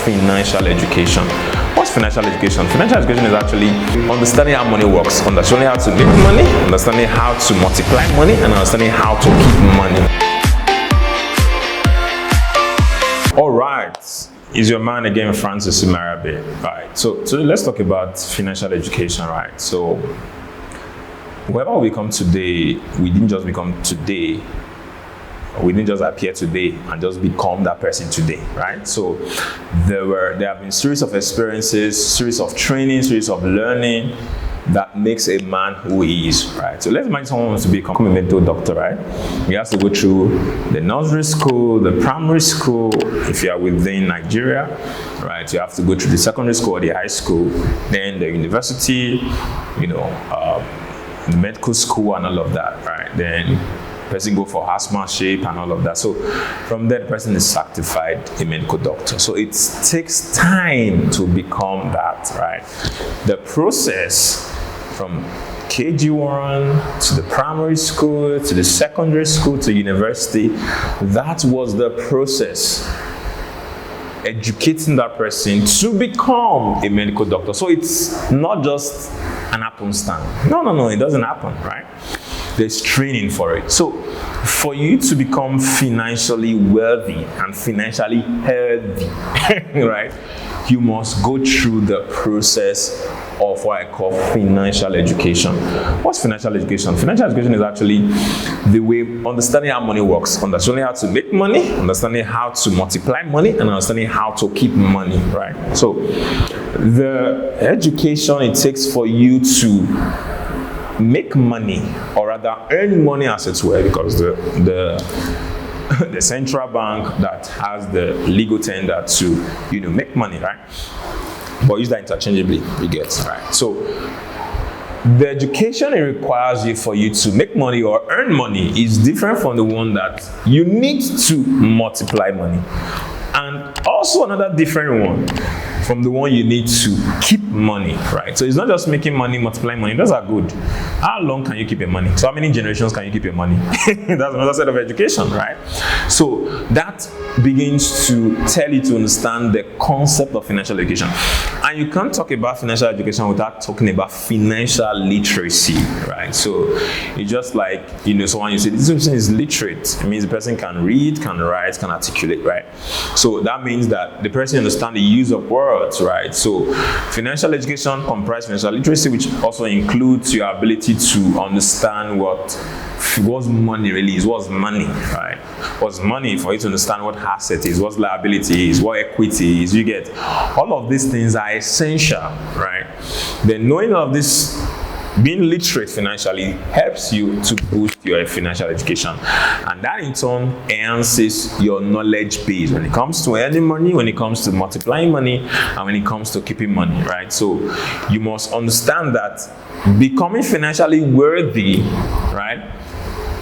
financial education. What's financial education? Financial education is actually understanding how money works, understanding how to make money, understanding how to multiply money, and understanding how to keep money. All right, is your man again, Francis Imariabe. Right. So let's talk about financial education. Right. So wherever we come today, we didn't just become today. We didn't just appear today and just become that person today, right? So there have been series of experiences, series of training, series of learning that makes a man who he is, right? So let's imagine someone wants to become a medical doctor, right? He has to go through the nursery school, the primary school, if you are within Nigeria, right? You have to go through the secondary school or the high school, then the university, the medical school and all of that, right? Then person go for housemanship and all of that. So from there, the person is certified a medical doctor. So it takes time to become that, right? The process from KG1 to the primary school, to the secondary school, to university, that was the process. Educating that person to become a medical doctor. So it's not just an happenstance. No, it doesn't happen, right? There's training for it. So for you to become financially wealthy and financially healthy, right, you must go through the process of what I call financial education. What's financial education? Financial education is actually the way understanding how money works, understanding how to make money, understanding how to multiply money, and understanding how to keep money, right? So the education it takes for you to make money, or rather earn money as it were, because the central bank that has the legal tender to make money, right? But use that interchangeably, you get, right? So the education it requires you for you to make money or earn money is different from the one that you need to multiply money, and also another different one from the one you need to keep money, right? So it's not just making money, multiplying money. Those are good. How long can you keep your money? So how many generations can you keep your money? That's another set of education, right? So that begins to tell you to understand the concept of financial education. And you can't talk about financial education without talking about financial literacy, right? So it's just like, someone you say, this person is literate. It means the person can read, can write, can articulate, right? So that means that the person understands the use of words, right? So financial education comprises financial literacy, which also includes your ability to understand what money really is, what's money, right? What's money, for you to understand what asset is, what liability is, what equity is. You get all of these things are essential, right? Then knowing all of this, being literate financially helps you to boost your financial education, and that in turn enhances your knowledge base when it comes to earning money, when it comes to multiplying money, and when it comes to keeping money, right? So you must understand that becoming financially worthy, right?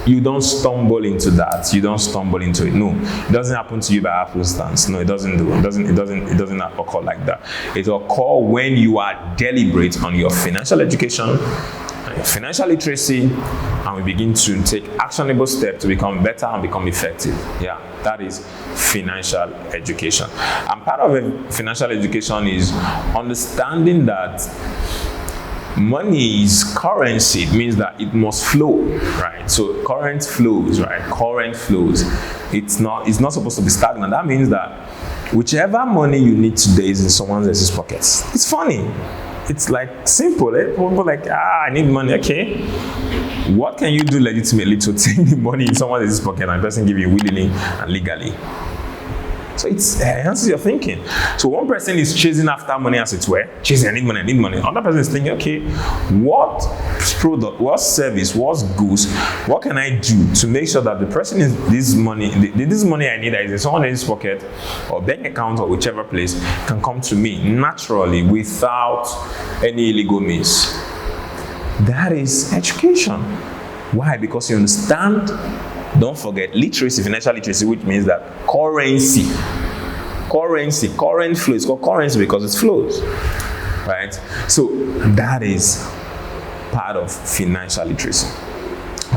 You don't stumble into that. You don't stumble into it. No, it doesn't happen to you by happenstance. No, it doesn't do. It doesn't occur like that. It occurs when you are deliberate on your financial education, and your financial literacy, and we begin to take actionable steps to become better and become effective. Yeah, that is financial education. And part of financial education is understanding that money is currency. It means that it must flow, right? So current flows, right? Current flows. It's not supposed to be stagnant. That means that whichever money you need today is in someone else's pockets. It's funny. It's like simple. People like, I need money. Okay. What can you do legitimately to take the money in someone else's pocket and the person give you willingly and legally? So it enhances your thinking. So one person is chasing after money, as it were, chasing, I need money. Another person is thinking, okay, what product, what service, what goods, what can I do to make sure that the person is this money I need that is in someone else's pocket or bank account or whichever place can come to me naturally without any illegal means. That is education. Why? Because you understand. Don't forget literacy, financial literacy, which means that current flow is called currency because it flows, right? So that is part of financial literacy.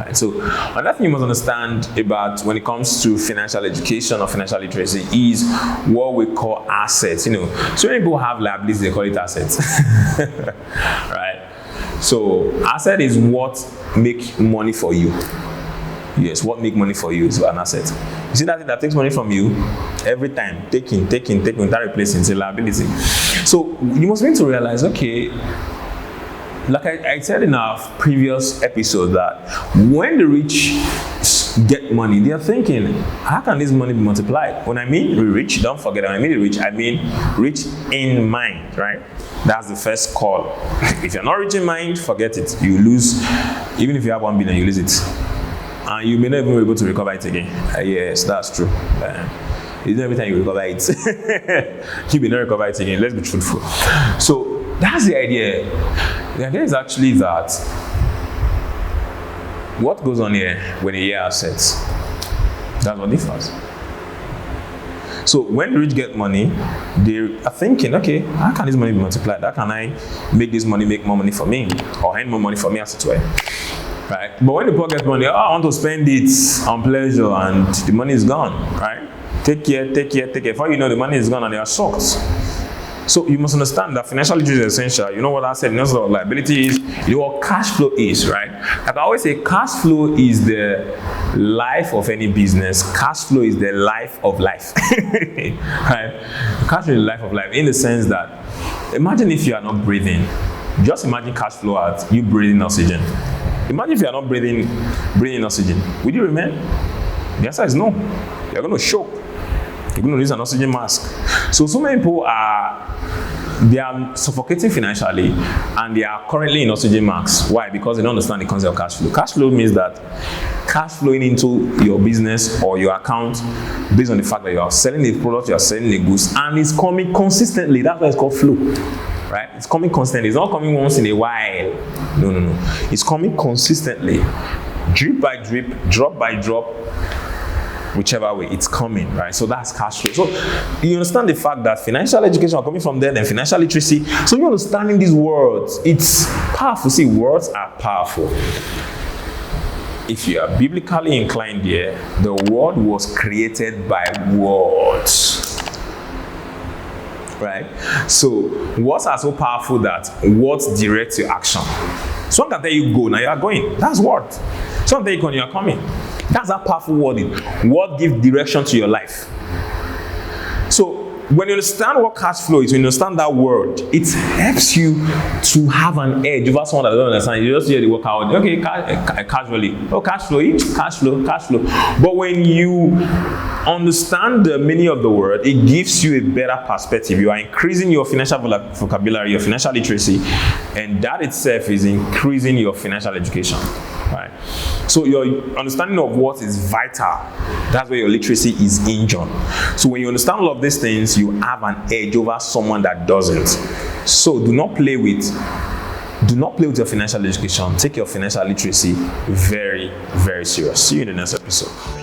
Right? So another thing you must understand about when it comes to financial education or financial literacy is what we call assets. You know, so many people have liabilities, they call it assets. Right? So asset is what make money for you. Yes, what make money for you is an asset. You see that thing that takes money from you every time, taking, without replacing, it's a liability. So you must begin to realize, okay, like I said in our previous episode, that when the rich get money, they are thinking, how can this money be multiplied? When I mean rich, don't forget, when I mean rich, I mean rich in mind, right? That's the first call. If you're not rich in mind, forget it. You lose, even if you have 1 billion, you lose it. And you may not even be able to recover it again. Yes, that's true. It's not every time you recover it. You may not recover it again. Let's be truthful. So that's the idea. The idea is actually that what goes on here when you hear assets, that's what differs. So when the rich get money, they are thinking, okay, how can this money be multiplied? How can I make this money make more money for me, or earn more money for me as it were? Right? But when the poor get money, I want to spend it on pleasure, and the money is gone, right? Take care. Before you know, the money is gone and they are shocked. So you must understand that financial literacy is essential. You know what I said, you know what liability is, you know what cash flow is, right? Like I always say, cash flow is the life of any business. Cash flow is the life of life. Right? Cash flow is the life of life in the sense that, imagine if you are not breathing. Just imagine cash flow as you breathing oxygen. Imagine if you are not breathing oxygen. Will you remain? The answer is no. You're going to choke. You're going to use an oxygen mask. So many people they are suffocating financially, and they are currently in oxygen masks. Why? Because they don't understand the concept of cash flow. Cash flow means that cash flowing into your business or your account based on the fact that you are selling the product, you are selling the goods, and it's coming consistently. That's why it's called flow. Right? It's coming constantly. It's not coming once in a while. No. It's coming consistently. Drip by drip, drop by drop, whichever way it's coming, right? So that's cash flow. So you understand the fact that financial education are coming from there, then financial literacy. So you're understanding these words. It's powerful. See, words are powerful. If you are biblically inclined here, the world was created by words. Right? So words are so powerful that words direct your action. Someone can tell you go, now you are going. That's word. Someone tell you come, you are coming. That's how powerful word is. Word gives direction to your life. So when you understand what cash flow is, when you understand that word, it helps you to have an edge over someone that doesn't understand. You just hear the word out. Okay, casually. Oh, cash flow. But when you understand the meaning of the word, it gives you a better perspective. You are increasing your financial vocabulary, your financial literacy, and that itself is increasing your financial education. Right? So your understanding of what is vital, that's where your literacy is injured. So when you understand all of these things, you have an edge over someone that doesn't. So do not play with your financial education. Take your financial literacy very, very serious. See you in the next episode.